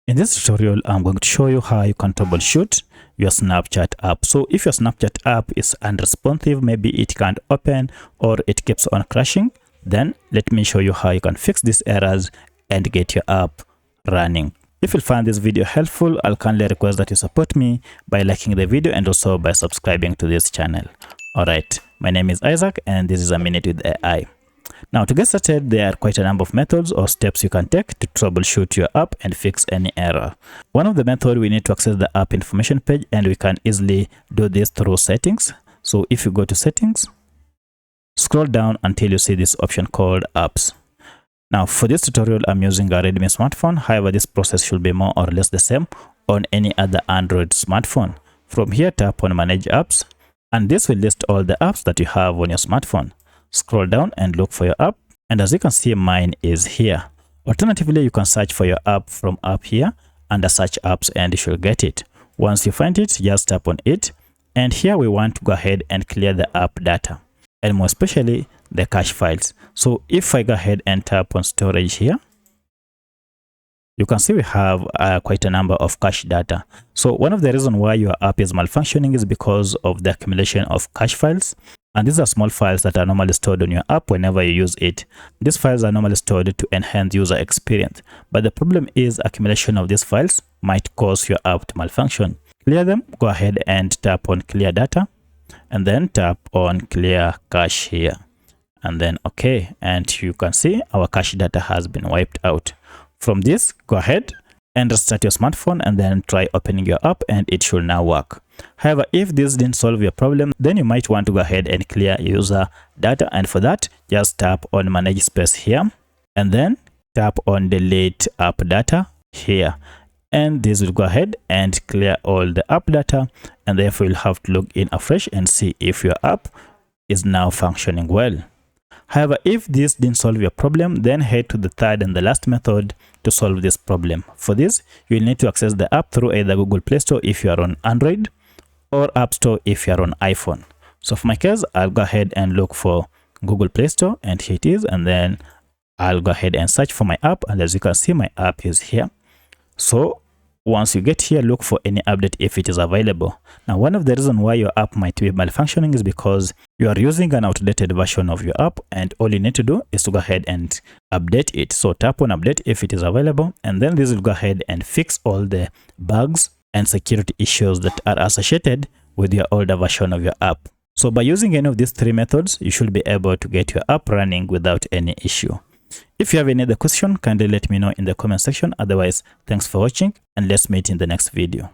In this tutorial, I'm going to show you how you can troubleshoot your Snapchat app. So if your Snapchat app is unresponsive, maybe it can't open or it keeps on crashing, then let me show you how you can fix these errors and get your app running. If you find this video helpful, I'll kindly request that you support me by liking the video and also by subscribing to this channel. Alright, my name is Isaac and this is A Minute with AI. Now, to get started, there are quite a number of methods or steps you can take to troubleshoot your app and fix any error. One of the methods, we need to access the app information page, and we can easily do this through settings. So if you go to settings, scroll down until you see this option called apps. Now, for this tutorial, I'm using a Redmi smartphone. However, this process should be more or less the same on any other Android smartphone. From here, tap on manage apps, and this will list all the apps that you have on your smartphone. Scroll down and look for your app, and as you can see, mine is here. Alternatively, you can search for your app from up here under search apps and you should get it. Once you find it, just tap on it, and here we want to go ahead and clear the app data, and more especially the cache files. So if I go ahead and tap on storage here, you can see we have quite a number of cache data. So one of the reasons why your app is malfunctioning is because of the accumulation of cache files. And these are small files that are normally stored on your app whenever you use it. These files are normally stored to enhance user experience. But the problem is accumulation of these files might cause your app to malfunction. Clear them, go ahead and tap on clear data, and then tap on clear cache here. And then okay, and you can see our cache data has been wiped out. From this, go ahead and restart your smartphone and then try opening your app, and it should now work. However, if this didn't solve your problem, then you might want to go ahead and clear user data, and for that, just tap on manage space here, and then tap on delete app data here, and this will go ahead and clear all the app data, and therefore you'll have to log in afresh and see if your app is now functioning well. However, if this didn't solve your problem, then head to the third and the last method to solve this problem. For this, you'll need to access the app through either Google Play Store if you are on Android or App Store if you are on iPhone. So for my case, I'll go ahead and look for Google Play Store, and here it is, and then I'll go ahead and search for my app, and as you can see, my app is here. So once you get here, look for any update if it is available. Now, one of the reasons why your app might be malfunctioning is because you are using an outdated version of your app, and all you need to do is to go ahead and update it. So tap on update if it is available, and then this will go ahead and fix all the bugs and security issues that are associated with your older version of your app. So by using any of these three methods, you should be able to get your app running without any issue. If you have any other question, kindly let me know in the comment section. Otherwise, thanks for watching, and let's meet in the next video.